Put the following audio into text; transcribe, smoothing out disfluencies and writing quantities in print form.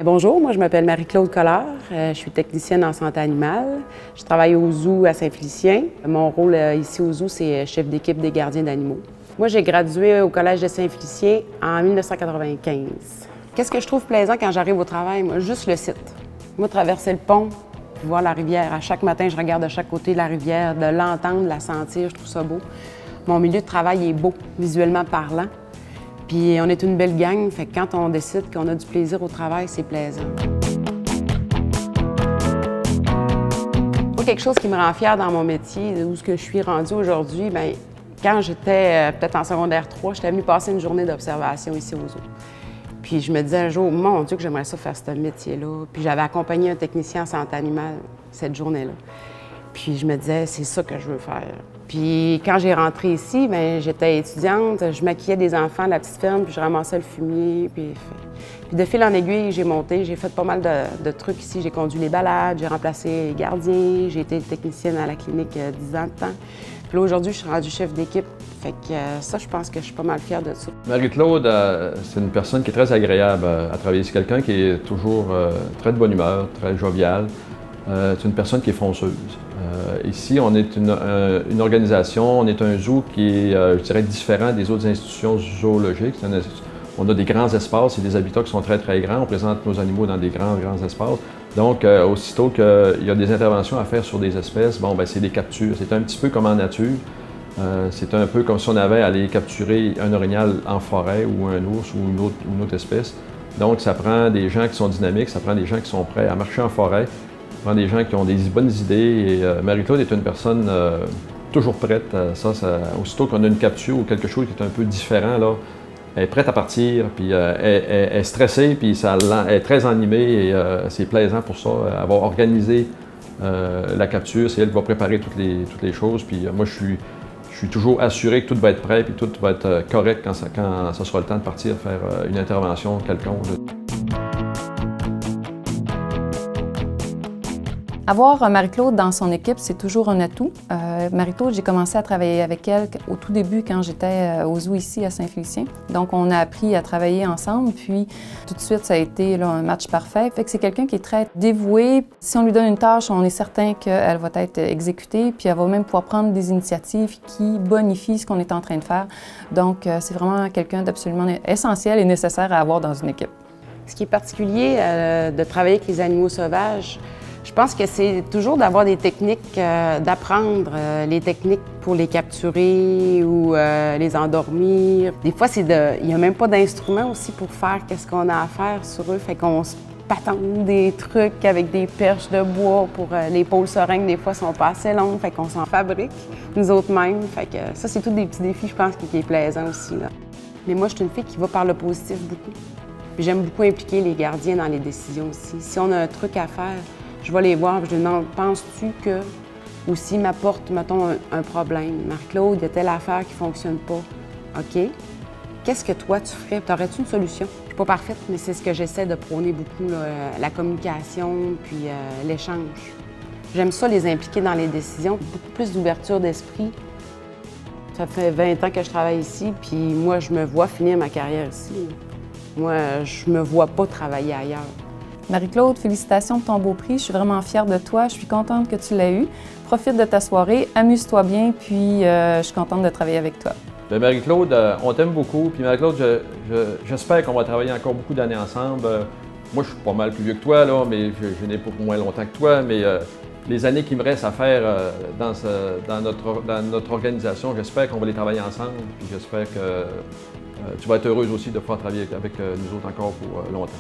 Bonjour, moi je m'appelle Marie-Claude Collard, je suis technicienne en santé animale. Je travaille au zoo à Saint-Félicien. Mon rôle ici au zoo, c'est chef d'équipe des gardiens d'animaux. Moi j'ai gradué au collège de Saint-Félicien en 1995. Qu'est-ce que je trouve plaisant quand j'arrive au travail? Moi, juste le site. Moi, traverser le pont, puis voir la rivière. À chaque matin, je regarde de chaque côté de la rivière, de l'entendre, de la sentir, je trouve ça beau. Mon milieu de travail est beau, visuellement parlant. Puis on est une belle gang, fait que quand on décide qu'on a du plaisir au travail, c'est plaisant. Quelque chose qui me rend fière dans mon métier, où ce que je suis rendue aujourd'hui, bien, quand j'étais peut-être en secondaire 3, j'étais venue passer une journée d'observation ici au zoo. Puis je me disais un jour, mon Dieu, que j'aimerais ça faire ce métier-là. Puis j'avais accompagné un technicien en santé animale cette journée-là. Puis je me disais, c'est ça que je veux faire. Puis quand j'ai rentré ici, bien, j'étais étudiante, je maquillais des enfants de la petite ferme, puis je ramassais le fumier. Puis de fil en aiguille, j'ai monté, j'ai fait pas mal de trucs ici. J'ai conduit les balades, j'ai remplacé les gardiens, j'ai été technicienne à la clinique 10 ans de temps. Puis là, aujourd'hui, je suis rendue chef d'équipe. Fait que ça, je pense que je suis pas mal fière de ça. Marie-Claude, c'est une personne qui est très agréable à travailler. C'est quelqu'un qui est toujours très de bonne humeur, très jovial. C'est une personne qui est fonceuse. Ici, on est une organisation, on est un zoo qui est, je dirais, différent des autres institutions zoologiques. On a des grands espaces et des habitats qui sont très, très grands. On présente nos animaux dans des grands espaces. Donc, aussitôt qu'il y a des interventions à faire sur des espèces, bon, ben, c'est des captures. C'est un petit peu comme en nature. C'est un peu comme si on avait à aller capturer un orignal en forêt ou un ours ou une autre espèce. Donc, ça prend des gens qui sont dynamiques, ça prend des gens qui sont prêts à marcher en forêt, ça prend des gens qui ont des bonnes idées. Et Marie-Claude est une personne toujours prête. Aussitôt qu'on a une capture ou quelque chose qui est un peu différent, là, elle est prête à partir, puis elle est stressée, puis elle est très animée et c'est plaisant pour ça. Elle va organiser la capture, c'est elle qui va préparer toutes les choses. Puis moi, je suis toujours assuré que tout va être prêt et tout va être correct quand ça sera le temps de partir faire une intervention quelconque. Avoir Marie-Claude dans son équipe, c'est toujours un atout. Marie-Claude, j'ai commencé à travailler avec elle au tout début quand j'étais au zoo ici à Saint-Félicien. Donc, on a appris à travailler ensemble, puis tout de suite, ça a été là, un match parfait. Fait que c'est quelqu'un qui est très dévoué. Si on lui donne une tâche, on est certain qu'elle va être exécutée, puis elle va même pouvoir prendre des initiatives qui bonifient ce qu'on est en train de faire. Donc, c'est vraiment quelqu'un d'absolument essentiel et nécessaire à avoir dans une équipe. Ce qui est particulier de travailler avec les animaux sauvages, je pense que c'est toujours d'avoir des techniques, d'apprendre les techniques pour les capturer ou les endormir. Des fois, il n'y a même pas d'instruments aussi pour faire qu'est-ce qu'on a à faire sur eux. Fait qu'on se patente des trucs avec des perches de bois pour les pôles seringues, des fois, sont pas assez longues. Fait qu'on s'en fabrique nous autres mêmes. Fait que ça, c'est tous des petits défis, je pense, qui est plaisant aussi, là. Mais moi, je suis une fille qui va par le positif beaucoup. Puis j'aime beaucoup impliquer les gardiens dans les décisions aussi. Si on a un truc à faire, je vais les voir et je leur demande, penses-tu que, ou s'ils m'apportent, mettons, un problème, Marie-Claude, il y a telle affaire qui ne fonctionne pas. OK. Qu'est-ce que toi, tu ferais? T'aurais-tu une solution? Je ne suis pas parfaite, mais c'est ce que j'essaie de prôner beaucoup, là, la communication puis l'échange. J'aime ça, les impliquer dans les décisions. Beaucoup plus d'ouverture d'esprit. Ça fait 20 ans que je travaille ici, puis moi, je me vois finir ma carrière ici. Moi, je me vois pas travailler ailleurs. Marie-Claude, félicitations pour ton beau prix. Je suis vraiment fière de toi. Je suis contente que tu l'aies eu. Profite de ta soirée, amuse-toi bien, puis je suis contente de travailler avec toi. Bien, Marie-Claude, on t'aime beaucoup. Puis Marie-Claude, j'espère qu'on va travailler encore beaucoup d'années ensemble. Moi, je suis pas mal plus vieux que toi, là, mais je n'ai pas moins longtemps que toi. Mais les années qui me restent à faire dans notre organisation, j'espère qu'on va les travailler ensemble. Puis j'espère que tu vas être heureuse aussi de pouvoir travailler avec nous autres encore pour longtemps.